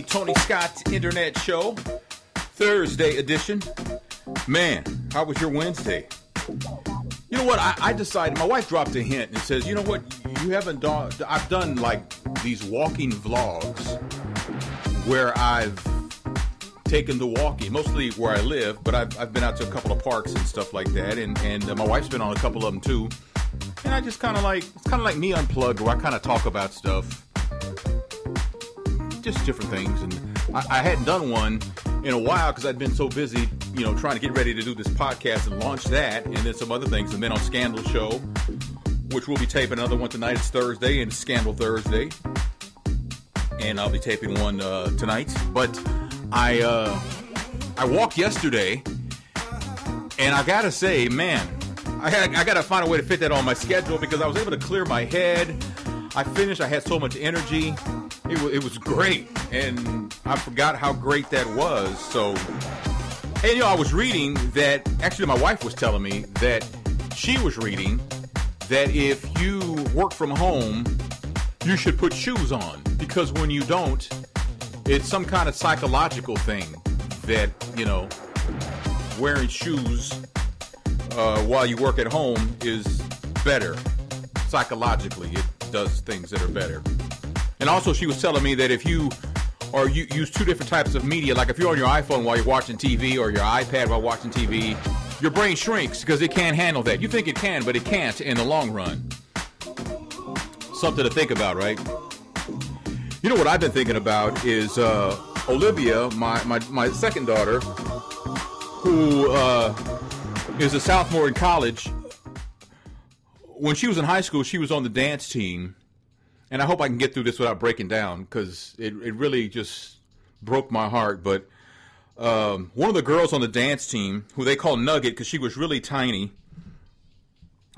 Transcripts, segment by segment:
Tony Scott's Internet Show, Thursday edition. Man, how was your Wednesday? You know what? I decided, my wife dropped a hint and says, you know what? You haven't done, I've done like these walking vlogs where I've taken the walking, mostly where I live, but I've been out to a couple of parks and stuff like that, and my wife's been on a couple of them too. And I just kind of like, it's kind of like me unplugged, where I kind of talk about stuff, just different things. And I hadn't done one in a while because I'd been so busy, you know, trying to get ready to do this podcast and launch that, and then some other things. And then on Scandal Show, which we'll be taping another one tonight. It's Thursday, and it's Scandal Thursday. And I'll be taping one tonight. But I walked yesterday, and I gotta say, man, I gotta find a way to fit that on my schedule because I was able to clear my head. I finished. I had so much energy. It was great, and I forgot how great that was. So, and you know, I was reading that. Actually, my wife was telling me that she was reading that if you work from home, you should put shoes on because when you don't, it's some kind of psychological thing that, you know, wearing shoes while you work at home is better psychologically. It does things that are better. And also she was telling me that if you use two different types of media, like if you're on your iPhone while you're watching TV or your iPad while watching TV, your brain shrinks because it can't handle that. You think it can, but it can't in the long run. Something to think about, right? You know what I've been thinking about is Olivia, my second daughter, who is a sophomore in college. When she was in high school, she was on the dance team. And I hope I can get through this without breaking down because it really just broke my heart. But one of the girls on the dance team, who they call Nugget because she was really tiny,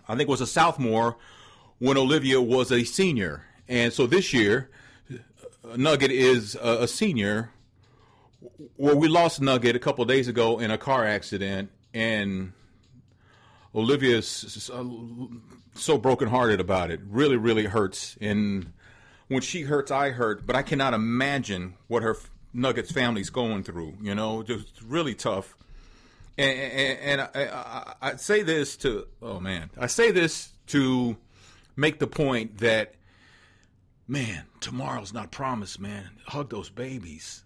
I think was a sophomore when Olivia was a senior. And so this year, Nugget is a senior. Well, we lost Nugget a couple of days ago in a car accident. And Olivia's so brokenhearted about it. Really, really hurts. And when she hurts, I hurt. But I cannot imagine what her Nuggets family's going through. You know, just really tough. And I say this to, I say this to make the point that, man, tomorrow's not promised, man. Hug those babies.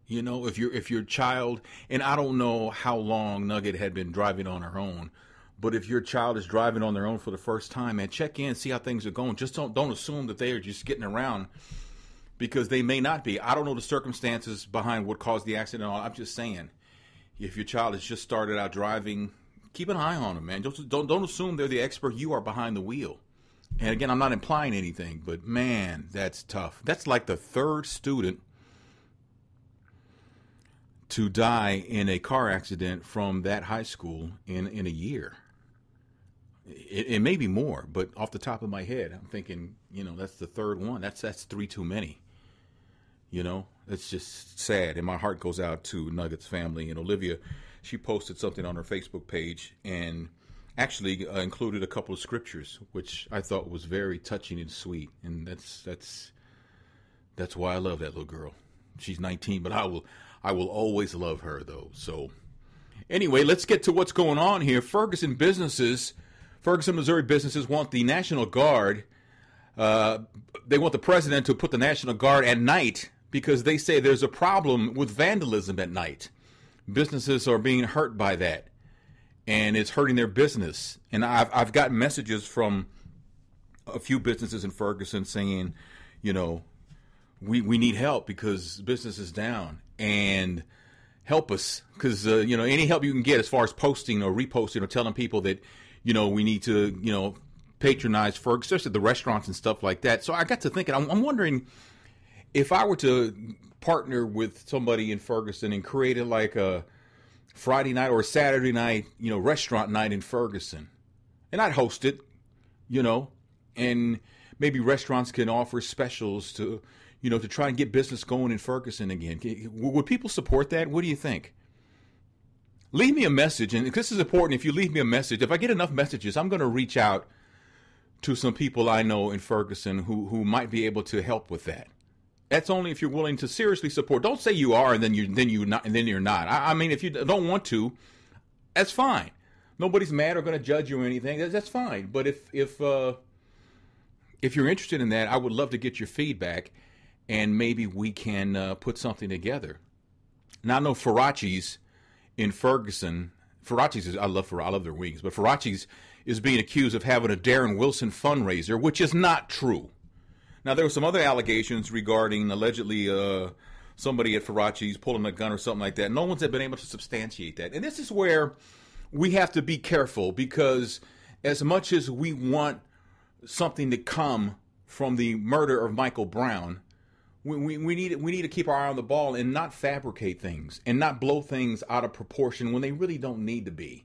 You know, if your child, and I don't know how long Nugget had been driving on her own. But if your child is driving on their own for the first time, man, check in, see how things are going. Just don't assume that they are just getting around because they may not be. I don't know the circumstances behind what caused the accident. I'm just saying, if your child has just started out driving, keep an eye on them, man. Don't assume they're the expert. You are behind the wheel. And again, I'm not implying anything, but man, that's tough. That's like the third student to die in a car accident from that high school in a year. It may be more, but off the top of my head, I'm thinking, you know, that's the third one. That's three too many. You know, it's just sad. And my heart goes out to Nugget's family. And Olivia, she posted something on her Facebook page and actually included a couple of scriptures, which I thought was very touching and sweet. And that's why I love that little girl. She's 19, but I will always love her, though. So anyway, let's get to what's going on here. Ferguson, Missouri businesses want the National Guard. They want the president to put the National Guard at night because they say there's a problem with vandalism at night. Businesses are being hurt by that, and it's hurting their business. And I've gotten messages from a few businesses in Ferguson saying, you know, we need help because business is down. And help us because, you know, any help you can get as far as posting or reposting or telling people that, you know, we need to, you know, patronize Ferguson, especially the restaurants and stuff like that. So I got to thinking, I'm wondering if I were to partner with somebody in Ferguson and create like a Friday night or a Saturday night, you know, restaurant night in Ferguson. And I'd host it, you know, and maybe restaurants can offer specials to, you know, to try and get business going in Ferguson again. Would people support that? What do you think? Leave me a message, and this is important. If you leave me a message, if I get enough messages, I'm going to reach out to some people I know in Ferguson who might be able to help with that. That's only if you're willing to seriously support. Don't say you are and then you're not. I mean, if you don't want to, that's fine. Nobody's mad or going to judge you or anything. That's fine. But if you're interested in that, I would love to get your feedback, and maybe we can put something together. Now I know Farachi's in Ferguson. Farachi's I love their wings, but Farachi's is being accused of having a Darren Wilson fundraiser, which is not true. Now, there were some other allegations regarding allegedly somebody at Farachi's pulling a gun or something like that. No one's been able to substantiate that. And this is where we have to be careful, because as much as we want something to come from the murder of Michael Brown, we need to keep our eye on the ball and not fabricate things and not blow things out of proportion when they really don't need to be.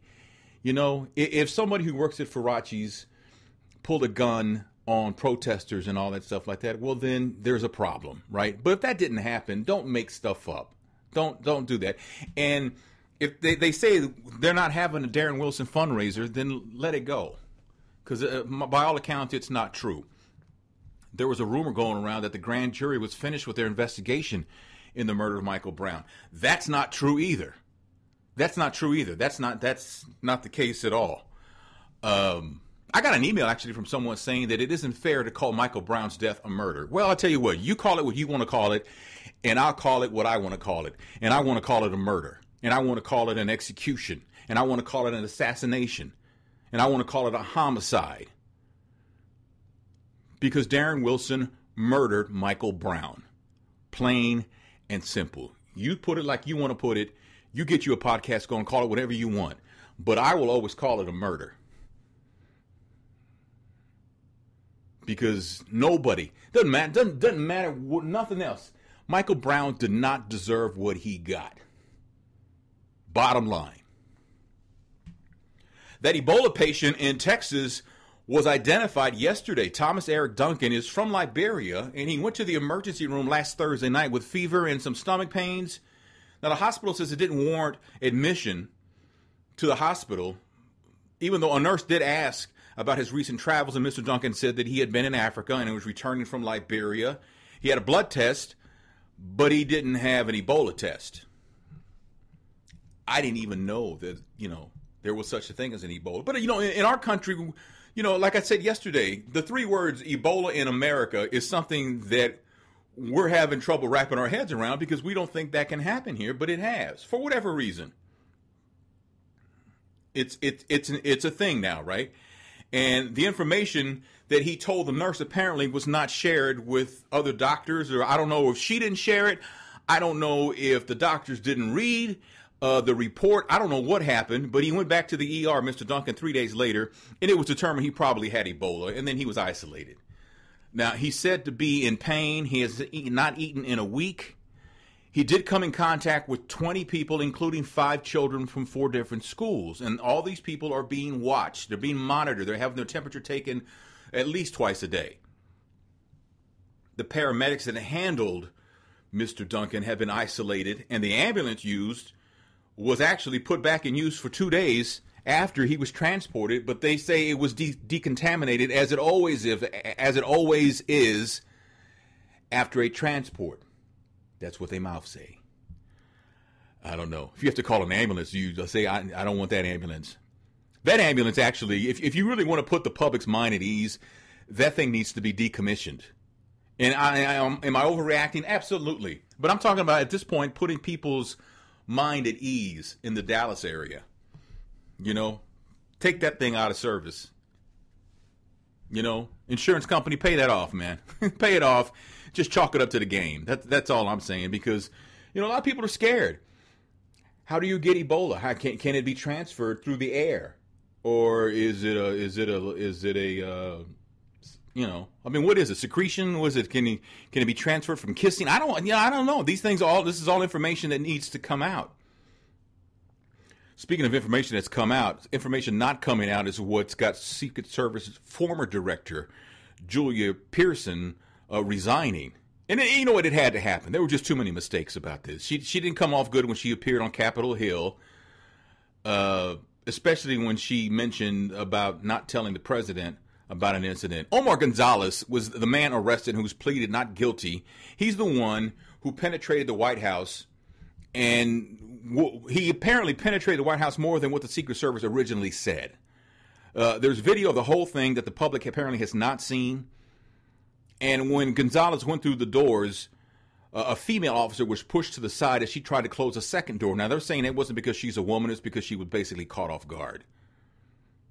You know, if somebody who works at Farachi's pulled a gun on protesters and all that stuff like that, well, then there's a problem, right? But if that didn't happen, don't make stuff up. Don't do that. And if they say they're not having a Darren Wilson fundraiser, then let it go. Because by all accounts, it's not true. There was a rumor going around that the grand jury was finished with their investigation in the murder of Michael Brown. That's not true either. That's not the case at all. I got an email actually from someone saying that it isn't fair to call Michael Brown's death a murder. Well, I'll tell you what, you call it what you want to call it, and I'll call it what I want to call it. And I want to call it a murder. And I want to call it an execution. And I want to call it an assassination. And I want to call it a homicide. Because Darren Wilson murdered Michael Brown. Plain and simple. You put it like you want to put it. You get you a podcast going, call it whatever you want. But I will always call it a murder. Because nobody, doesn't matter nothing else. Michael Brown did not deserve what he got. Bottom line. That Ebola patient in Texas was identified yesterday. Thomas Eric Duncan is from Liberia, and he went to the emergency room last Thursday night with fever and some stomach pains. Now, the hospital says it didn't warrant admission to the hospital, even though a nurse did ask about his recent travels, and Mr. Duncan said that he had been in Africa and was returning from Liberia. He had a blood test, but he didn't have an Ebola test. I didn't even know that, there was such a thing as an Ebola. But, in our country, like I said yesterday, the three words Ebola in America is something that we're having trouble wrapping our heads around because we don't think that can happen here, but it has, for whatever reason. It's a thing now, right? And the information that he told the nurse apparently was not shared with other doctors, or I don't know if she didn't share it. I don't know if the doctors didn't read the report. I don't know what happened, but he went back to the ER, Mr. Duncan, 3 days later, and it was determined he probably had Ebola, and then he was isolated. Now, he's said to be in pain. He has not eaten in a week. He did come in contact with 20 people, including 5 children from 4 different schools. And all these people are being watched. They're being monitored. They're having their temperature taken at least twice a day. The paramedics that handled Mr. Duncan have been isolated, and the ambulance used was actually put back in use for 2 days after he was transported. But they say it was decontaminated as it always is after a transport. That's what they mouth say. I don't know. If you have to call an ambulance, you say, I don't want that ambulance. That ambulance, actually, if you really want to put the public's mind at ease, that thing needs to be decommissioned. And am I overreacting? Absolutely. But I'm talking about, at this point, putting people's mind at ease in the Dallas area. Take that thing out of service. Insurance company, pay that off, man. Pay it off. Just chalk it up to the game. That's all I'm saying, because a lot of people are scared. How do you get Ebola? How can it be transferred through the air, or is it a what is it? Secretion? Was it? Can it be transferred from kissing? I don't know. This is all information that needs to come out. Speaking of information that's come out, information not coming out is what's got Secret Service former director Julia Pearson resigning. And you know what? It had to happen. There were just too many mistakes about this. She didn't come off good when she appeared on Capitol Hill, especially when she mentioned about not telling the president about an incident. Omar Gonzalez was the man arrested who's pleaded not guilty. He's the one who penetrated the White House, and he apparently penetrated the White House more than what the Secret Service originally said. There's video of the whole thing that the public apparently has not seen. And when Gonzalez went through the doors, a female officer was pushed to the side as she tried to close a second door. Now, they're saying it wasn't because she's a woman, it's because she was basically caught off guard.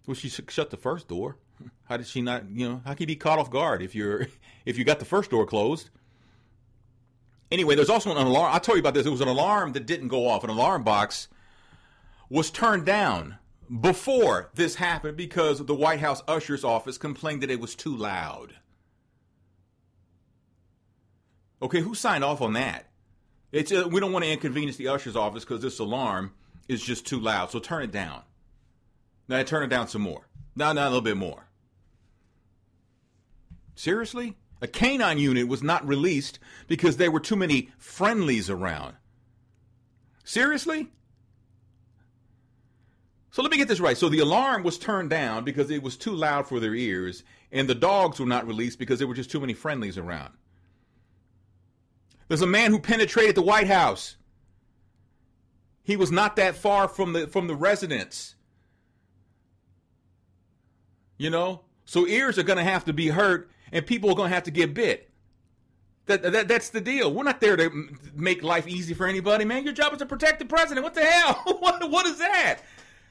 Well, she shut the first door. How did she not, how can you be caught off guard if you got the first door closed? Anyway, there's also an alarm. I'll tell you about this. It was an alarm that didn't go off. An alarm box was turned down before this happened because the White House usher's office complained that it was too loud. Okay, who signed off on that? We don't want to inconvenience the usher's office because this alarm is just too loud, so turn it down. Now turn it down some more. Now a little bit more. Seriously? A canine unit was not released because there were too many friendlies around. Seriously? So let me get this right. So the alarm was turned down because it was too loud for their ears, and the dogs were not released because there were just too many friendlies around. There's a man who penetrated the White House. He was not that far from the residence. So ears are going to have to be hurt, and people are going to have to get bit. That's the deal. We're not there to make life easy for anybody, man. Your job is to protect the president. What the hell? What is that?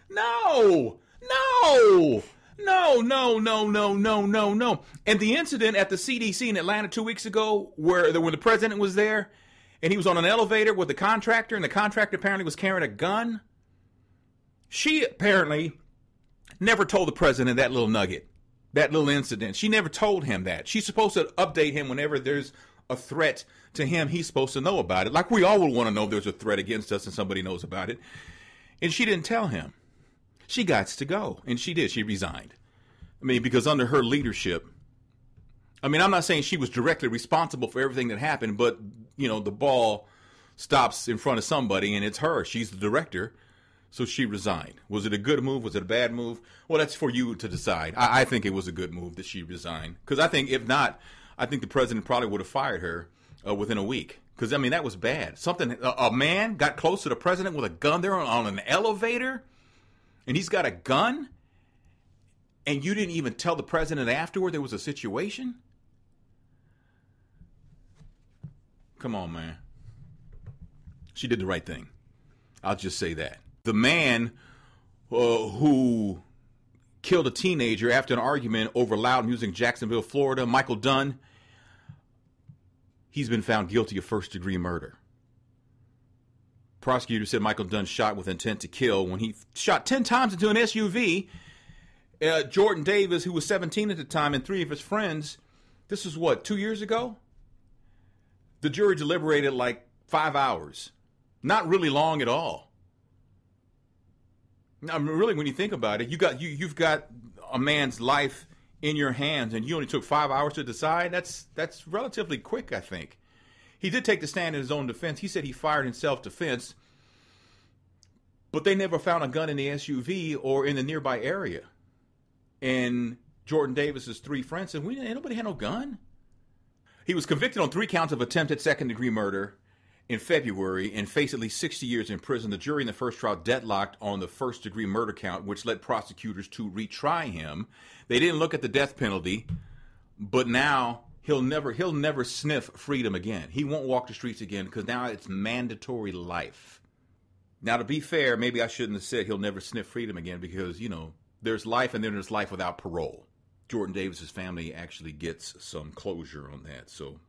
No. And the incident at the CDC in Atlanta 2 weeks ago, when the president was there, and he was on an elevator with the contractor, and the contractor apparently was carrying a gun. She apparently never told the president that little nugget, that little incident. She never told him that. She's supposed to update him whenever there's a threat to him. He's supposed to know about it. Like we all would want to know if there's a threat against us and somebody knows about it. And she didn't tell him. She got to go. And she did. She resigned. Because under her leadership, I'm not saying she was directly responsible for everything that happened, but, the ball stops in front of somebody and it's her. She's the director. So she resigned. Was it a good move? Was it a bad move? Well, that's for you to decide. I think it was a good move that she resigned. Because I think if not, I think the president probably would have fired her within a week. Because, that was bad. A man got close to the president with a gun there on an elevator, and he's got a gun, and you didn't even tell the president afterward there was a situation? Come on, man. She did the right thing. I'll just say that. The man who killed a teenager after an argument over loud music in Jacksonville, Florida, Michael Dunn, he's been found guilty of first-degree murder. Prosecutors said Michael Dunn shot with intent to kill when he shot 10 times into an SUV. Jordan Davis, who was 17 at the time, and 3 of his friends, this was 2 years ago? The jury deliberated like 5 hours. Not really long at all. Really, when you think about it, you've got a man's life in your hands, and you only took 5 hours to decide. That's relatively quick, I think. He did take the stand in his own defense. He said he fired in self-defense, but they never found a gun in the SUV or in the nearby area. And Jordan Davis's 3 friends said, ain't nobody had no gun. He was convicted on 3 counts of attempted second-degree murder in February and faced at least 60 years in prison. The jury in the first trial deadlocked on the first-degree murder count, which led prosecutors to retry him. They didn't look at the death penalty, but now he'll never sniff freedom again. He won't walk the streets again because now it's mandatory life. Now, to be fair, maybe I shouldn't have said he'll never sniff freedom again because, there's life and then there's life without parole. Jordan Davis's family actually gets some closure on that. So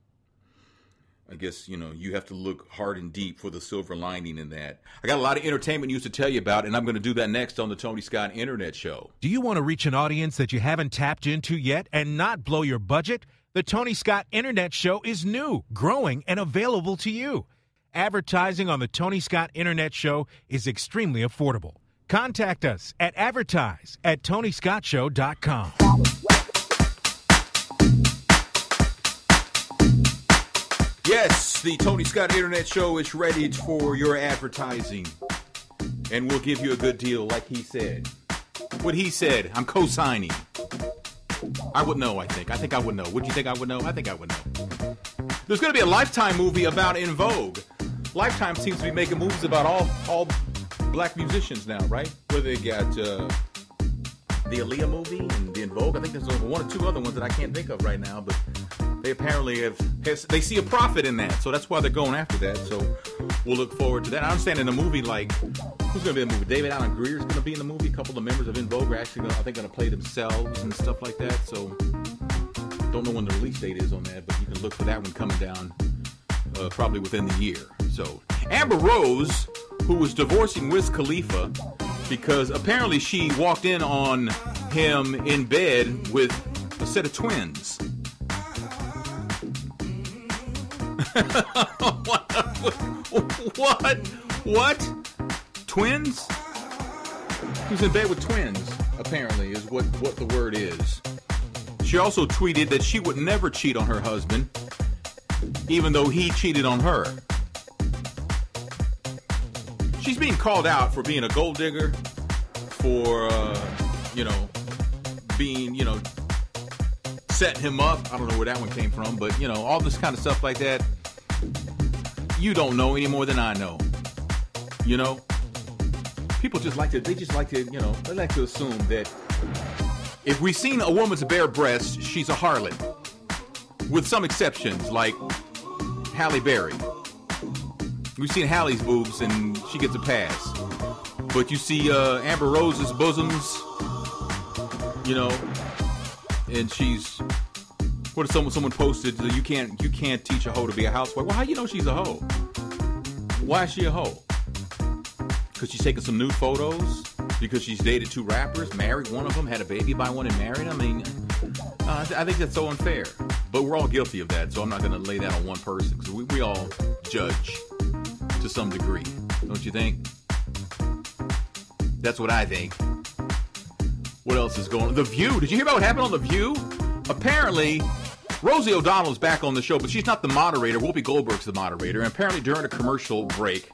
I guess, you have to look hard and deep for the silver lining in that. I got a lot of entertainment news to tell you about, and I'm going to do that next on the Tony Scott Internet Show. Do you want to reach an audience that you haven't tapped into yet and not blow your budget? The Tony Scott Internet Show is new, growing, and available to you. Advertising on the Tony Scott Internet Show is extremely affordable. Contact us at advertise@TonyScottShow.com. Yes, the Tony Scott Internet Show is ready for your advertising. And we'll give you a good deal like he said. What he said, I'm co-signing. I would know, I think I would know. Would you think I would know? I think I would know. There's going to be a Lifetime movie about En Vogue. Lifetime seems to be making movies about all black musicians now, right? Where they got the Aaliyah movie and the En Vogue. I think there's one or two other ones that I can't think of right now, but they apparently they see a profit in that, so that's why they're going after that. So we'll look forward to that. I understand in the movie, like, who's going to be in the movie? David Allen Greer's going to be in the movie. A couple of members of En Vogue are actually, going to play themselves and stuff like that. So don't know when the release date is on that, but you can look for that one coming down probably within the year. So Amber Rose, who was divorcing Wiz Khalifa because apparently she walked in on him in bed with a set of twins. What? Twins? He's in bed with twins, apparently, is what the word is. She also tweeted that she would never cheat on her husband, even though he cheated on her. She's being called out for being a gold digger, for, being, setting him up. I don't know where that one came from, but, all this kind of stuff like that, you don't know any more than I know. People they like to assume that if we've seen a woman's bare breast, she's a harlot. With some exceptions, like Halle Berry. We've seen Halle's boobs and she gets a pass. But you see Amber Rose's bosoms, and she's, what if someone posted, you can't teach a hoe to be a housewife. Well, how you know she's a hoe? Why is she a hoe? Because she's taking some nude photos? Because she's dated two rappers, married one of them, had a baby by one and married? I mean, I think that's so unfair. But we're all guilty of that, so I'm not going to lay that on one person, because we all judge to some degree. Don't you think? That's what I think. What else is going on? The View. Did you hear about what happened on The View? Apparently, Rosie O'Donnell's back on the show, but she's not the moderator. Whoopi Goldberg's the moderator. And apparently during a commercial break,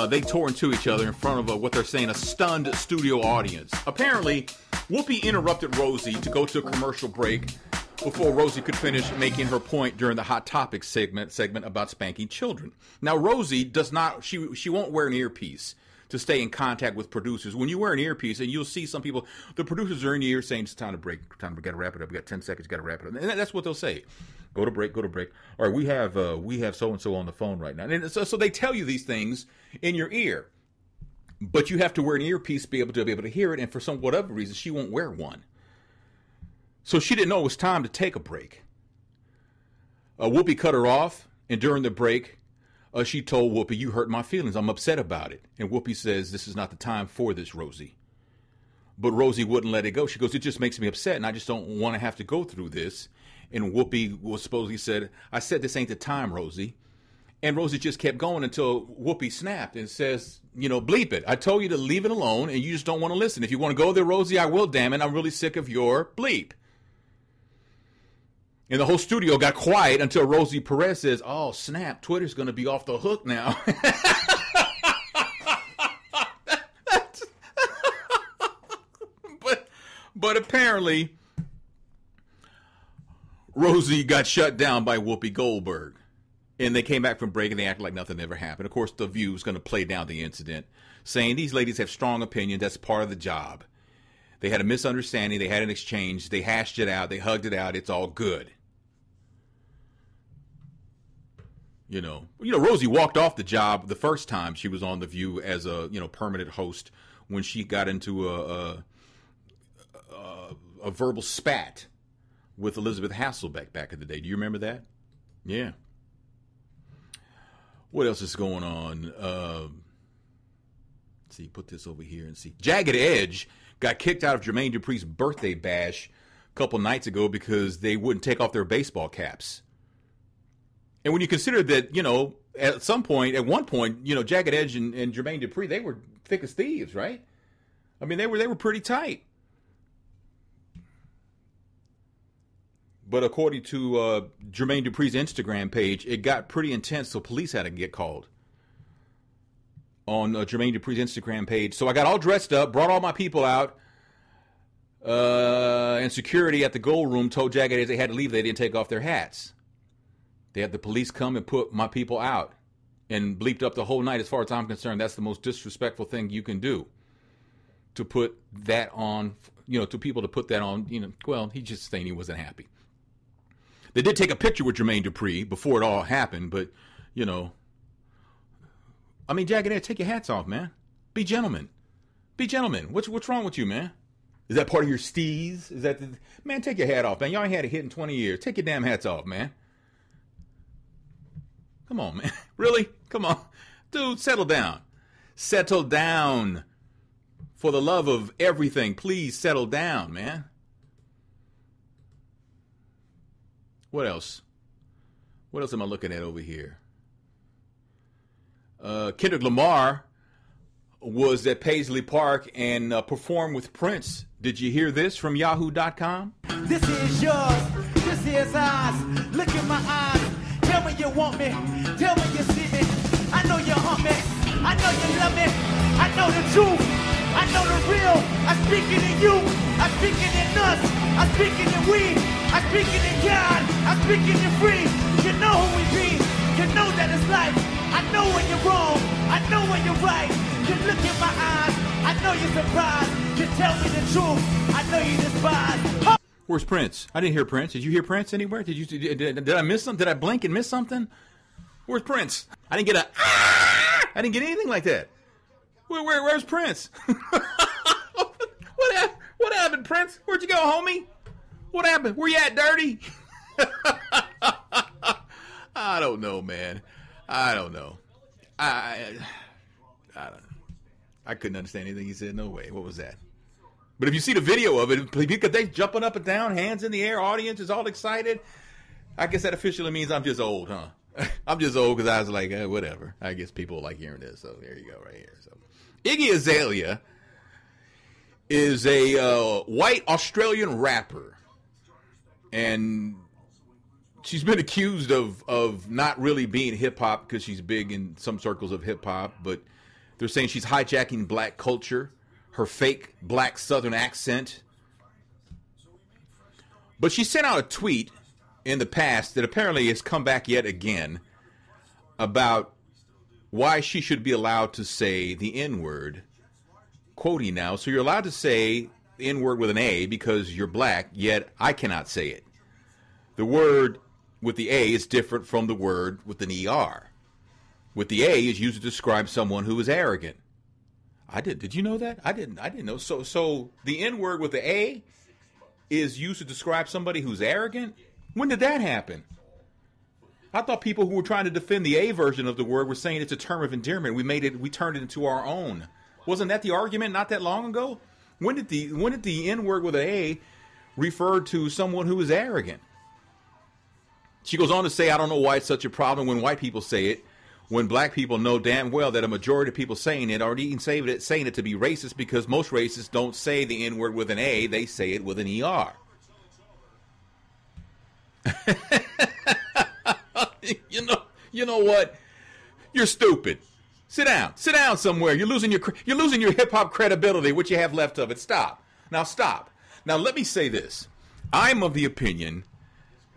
they tore into each other in front of what they're saying, a stunned studio audience. Apparently, Whoopi interrupted Rosie to go to a commercial break before Rosie could finish making her point during the Hot Topics segment about spanking children. Now, Rosie does not, she won't wear an earpiece to stay in contact with producers. When you wear an earpiece, and you'll see some people, the producers are in your ear saying, it's time to break, we got to wrap it up, we got 10 seconds, got to wrap it up. And that's what they'll say. Go to break. All right, we have so-and-so on the phone right now. And so they tell you these things in your ear. But you have to wear an earpiece to be able to hear it, and for whatever reason, she won't wear one. So she didn't know it was time to take a break. Whoopi cut her off, and during the break, she told Whoopi, you hurt my feelings. I'm upset about it. And Whoopi says, this is not the time for this, Rosie. But Rosie wouldn't let it go. She goes, it just makes me upset, and I just don't want to have to go through this. And Whoopi was supposedly said, I said this ain't the time, Rosie. And Rosie just kept going until Whoopi snapped and says, bleep it. I told you to leave it alone, and you just don't want to listen. If you want to go there, Rosie, I will, damn it. I'm really sick of your bleep. And the whole studio got quiet until Rosie Perez says, oh, snap, Twitter's going to be off the hook now. But apparently, Rosie got shut down by Whoopi Goldberg. And they came back from break and they acted like nothing ever happened. Of course, The View is going to play down the incident, saying these ladies have strong opinions. That's part of the job. They had a misunderstanding. They had an exchange. They hashed it out. They hugged it out. It's all good. Rosie walked off the job the first time she was on The View as a, permanent host when she got into a verbal spat with Elizabeth Hasselbeck back in the day. Do you remember that? Yeah. What else is going on? Let's see, put this over here and see. Jagged Edge got kicked out of Jermaine Dupri's birthday bash a couple nights ago because they wouldn't take off their baseball caps. And when you consider that, at one point, Jagged Edge and Jermaine Dupri, they were thick as thieves, right? I mean, they were pretty tight. But according to Jermaine Dupri's Instagram page, it got pretty intense, so police had to get called on Jermaine Dupri's Instagram page. So I got all dressed up, brought all my people out, and And security at the Gold Room told Jagged they had to leave. They didn't take off their hats. They had the police come and put my people out and bleeped up the whole night. As far as I'm concerned, that's the most disrespectful thing you can do. To put that on, to people to put that on, well, he's just saying he wasn't happy. They did take a picture with Jermaine Dupri before it all happened, but, Jagged, take your hats off, man. Be gentlemen. Be gentlemen. What's wrong with you, man? Is that part of your steez? Is that man, take your hat off, man. Y'all ain't had a hit in 20 years. Take your damn hats off, man. Come on, man. Really? Come on. Dude, settle down. Settle down. For the love of everything, please settle down, man. What else? What else am I looking at over here? Kendrick Lamar was at Paisley Park and performed with Prince. Did you hear this from Yahoo.com? This is yours. This is ours. Look in my eyes. Tell me you want me. Tell me you see me. I know you hunt me. I know you love me. I know the truth. I know the real. I speak it in you. I speak it in us. I speak it in we. I speak it in God. I speak it in free. You know who we be. You know that it's life. I know when you're wrong. I know when you're right. You look in my eyes. I know you're surprised. You tell me the truth. I know you despise. Where's Prince? I didn't hear Prince. Did you hear Prince anywhere? Did I miss something? Did I blink and miss something? Where's Prince? I didn't get I didn't get anything like that. Where's Prince? What happened, Prince? Where'd you go, homie? What happened? Where you at, dirty? I don't know, man. I don't know. I couldn't understand anything he said. No way. What was that? But if you see the video of it, because they jumping up and down, hands in the air, audience is all excited. I guess that officially means I'm just old, huh? I'm just old because I was like, whatever. I guess people like hearing this, so there you go, right here. So Iggy Azalea is a white Australian rapper, and she's been accused of not really being hip hop because she's big in some circles of hip hop, but they're saying she's hijacking black culture, her fake black Southern accent. But she sent out a tweet in the past that apparently has come back yet again about why she should be allowed to say the N-word. Quoting now, so you're allowed to say the N-word with an A because you're black, yet I cannot say it. The word with the A is different from the word with an ER. With the A is used to describe someone who is arrogant. Did you know that? I didn't know. So the N-word with the A is used to describe somebody who's arrogant? When did that happen? I thought people who were trying to defend the A version of the word were saying it's a term of endearment. We turned it into our own. Wasn't that the argument not that long ago? When did the N-word with an A refer to someone who is arrogant? She goes on to say, I don't know why it's such a problem when white people say it, when black people know damn well that a majority of people saying it are even saying it to be racist, because most racists don't say the N-word with an A, they say it with an ER. You know what? You're stupid. Sit down somewhere. You're losing your hip hop credibility, what you have left of it. Stop. Now let me say this. I'm of the opinion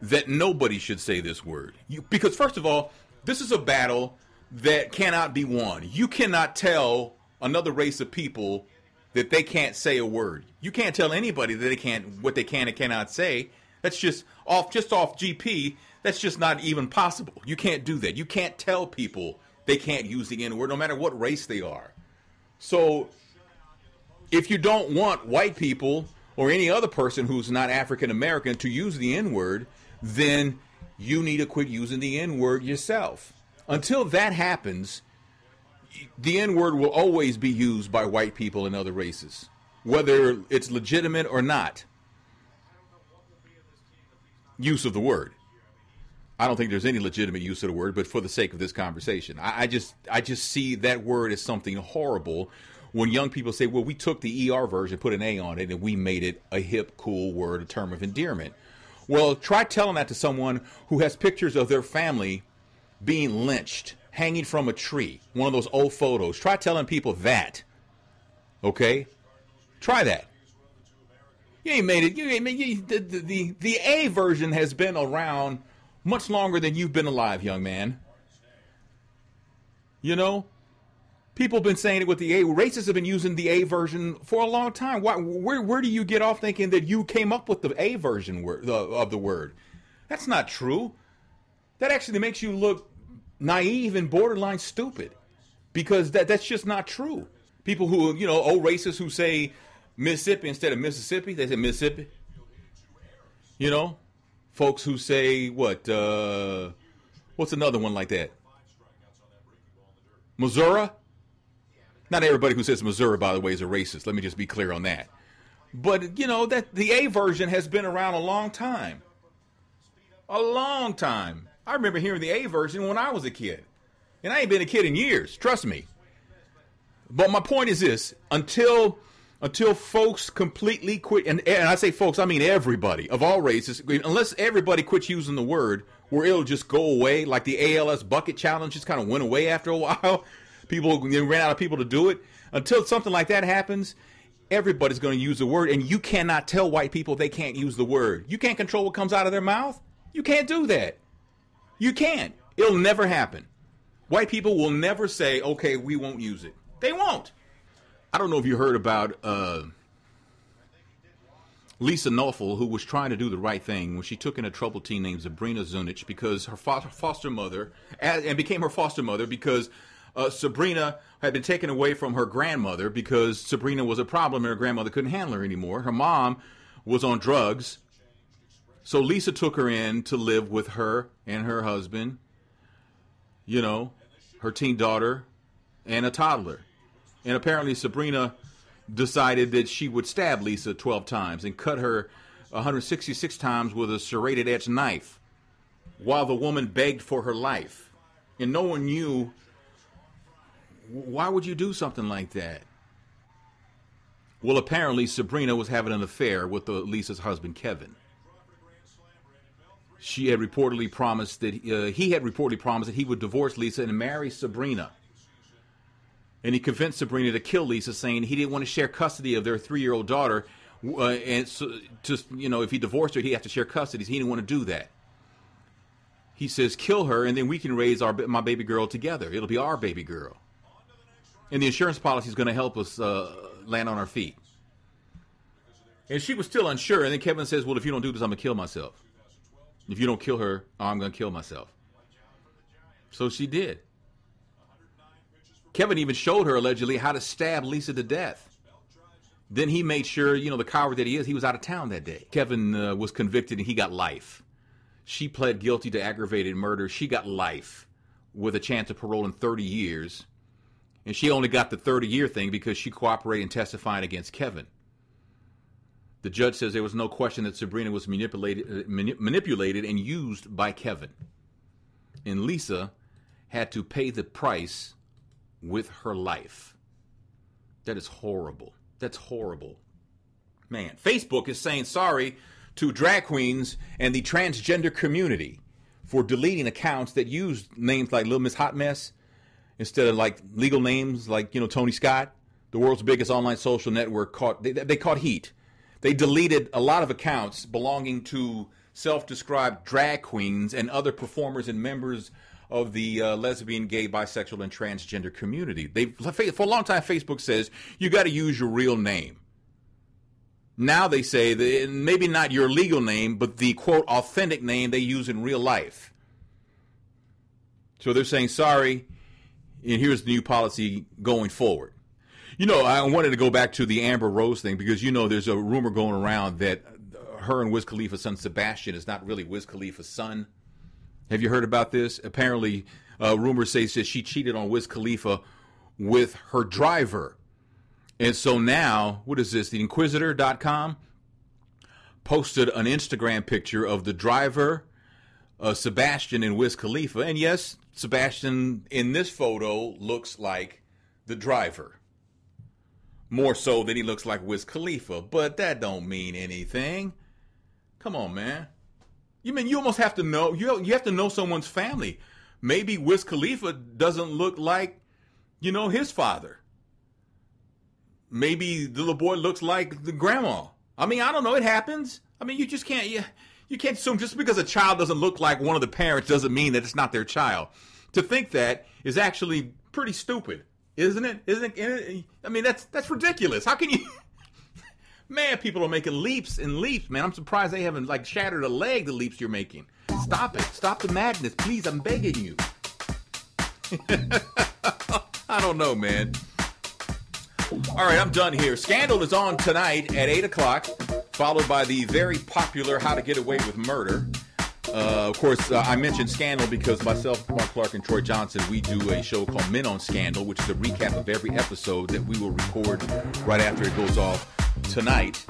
that nobody should say this word. Because first of all, this is a battle that cannot be won. You cannot tell another race of people that they can't say a word. You can't tell anybody that what they can and cannot say. That's just off GP. That's just not even possible. You can't do that. You can't tell people they can't use the N-word no matter what race they are. So if you don't want white people or any other person who's not African American to use the N-word, then you need to quit using the N-word yourself. Until that happens, the N-word will always be used by white people and other races, whether it's legitimate or not. Use of the word. I don't think there's any legitimate use of the word, but for the sake of this conversation, I just see that word as something horrible when young people say, well, we took the ER version, put an A on it, and we made it a hip, cool word, a term of endearment. Well, try telling that to someone who has pictures of their family being lynched, hanging from a tree, one of those old photos. Try telling people that. Okay? Try that. You ain't made it. You ain't made the A version has been around much longer than you've been alive, young man. You know, people have been saying it with the A. Racists have been using the A version for a long time. Where do you get off thinking that you came up with the A version of the word? That's not true. That actually makes you look naive and borderline stupid, because that's just not true. People who, old racists who say Mississippi instead of Mississippi, they say Mississippi. Folks who say what's another one like that? Missouri? Not everybody who says Missouri, by the way, is a racist. Let me just be clear on that. But, that the A version has been around a long time. A long time. I remember hearing the A version when I was a kid. And I ain't been a kid in years, trust me. But my point is this, until folks completely quit, and I say folks, I mean everybody of all races, unless everybody quits using the word, where it'll just go away, like the ALS bucket challenge just kind of went away after a while. People ran out of people to do it. Until something like that happens, everybody's going to use the word, and you cannot tell white people they can't use the word. You can't control what comes out of their mouth. You can't do that. You can't. It'll never happen. White people will never say, okay, we won't use it. They won't. I don't know if you heard about Lisa Knopfel, who was trying to do the right thing when she took in a troubled teen named Sabrina Zunich because her foster mother, and became her foster mother because Sabrina had been taken away from her grandmother because Sabrina was a problem and her grandmother couldn't handle her anymore. Her mom was on drugs. So Lisa took her in to live with her and her husband, her teen daughter and a toddler. And apparently Sabrina decided that she would stab Lisa 12 times and cut her 166 times with a serrated edge knife while the woman begged for her life. And no one knew, why would you do something like that? Well, apparently Sabrina was having an affair with Lisa's husband, Kevin. He had reportedly promised that he would divorce Lisa and marry Sabrina. And he convinced Sabrina to kill Lisa, saying he didn't want to share custody of their 3-year-old daughter. And so, if he divorced her, he'd have to share custody. He didn't want to do that. He says, kill her, and then we can raise my baby girl together. It'll be our baby girl. And the insurance policy is going to help us land on our feet. And she was still unsure. And then Kevin says, well, if you don't do this, I'm going to kill myself. If you don't kill her, I'm going to kill myself. So she did. Kevin even showed her, allegedly, how to stab Lisa to death. Then he made sure, the coward that he is, he was out of town that day. Kevin was convicted and he got life. She pled guilty to aggravated murder. She got life with a chance of parole in 30 years. And she only got the 30-year thing because she cooperated in testifying against Kevin. The judge says there was no question that Sabrina was manipulated and used by Kevin. And Lisa had to pay the price with her life. That is horrible. That's horrible. Man, Facebook is saying sorry to drag queens and the transgender community for deleting accounts that use names like Little Miss Hot Mess instead of like legal names like, Tony Scott. The world's biggest online social network they caught heat. They deleted a lot of accounts belonging to self-described drag queens and other performers and members of the lesbian, gay, bisexual, and transgender community. For a long time, Facebook says you got to use your real name. Now they say that maybe not your legal name, but the, quote, authentic name they use in real life. So they're saying sorry, and here's the new policy going forward. I wanted to go back to the Amber Rose thing because, there's a rumor going around that her and Wiz Khalifa's son Sebastian is not really Wiz Khalifa's son. Have you heard about this? Apparently, rumors say that she cheated on Wiz Khalifa with her driver. And so now, what is this? The Inquisitor.com posted an Instagram picture of the driver, Sebastian, and Wiz Khalifa. And yes, Sebastian in this photo looks like the driver. More so than he looks like Wiz Khalifa. But that don't mean anything. Come on, man. You almost have to know, you have to know someone's family. Maybe Wiz Khalifa doesn't look like, his father. Maybe the little boy looks like the grandma. I mean, I don't know. It happens. I mean, you just can't. You can't assume just because a child doesn't look like one of the parents doesn't mean that it's not their child. To think that is actually pretty stupid, isn't it? Isn't it? I mean, that's ridiculous. How can you? Man, people are making leaps and leaps, man. I'm surprised they haven't, like, shattered a leg, the leaps you're making. Stop it. Stop the madness. Please, I'm begging you. I don't know, man. All right, I'm done here. Scandal is on tonight at 8 o'clock, followed by the very popular How to Get Away with Murder. Of course, I mentioned Scandal because myself, Mark Clark, and Troy Johnson, we do a show called Men on Scandal, which is a recap of every episode that we will record right after it goes off tonight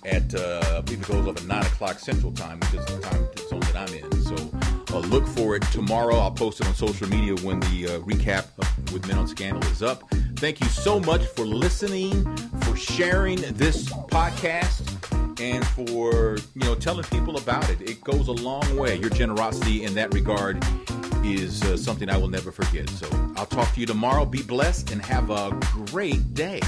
at, I believe it goes off at 9 o'clock Central Time, which is the time zone that I'm in. So look for it tomorrow. I'll post it on social media when the recap with Men on Scandal is up. Thank you so much for listening, for sharing this podcast, and for, telling people about it. It goes a long way. Your generosity in that regard is something I will never forget. So I'll talk to you tomorrow. Be blessed and have a great day.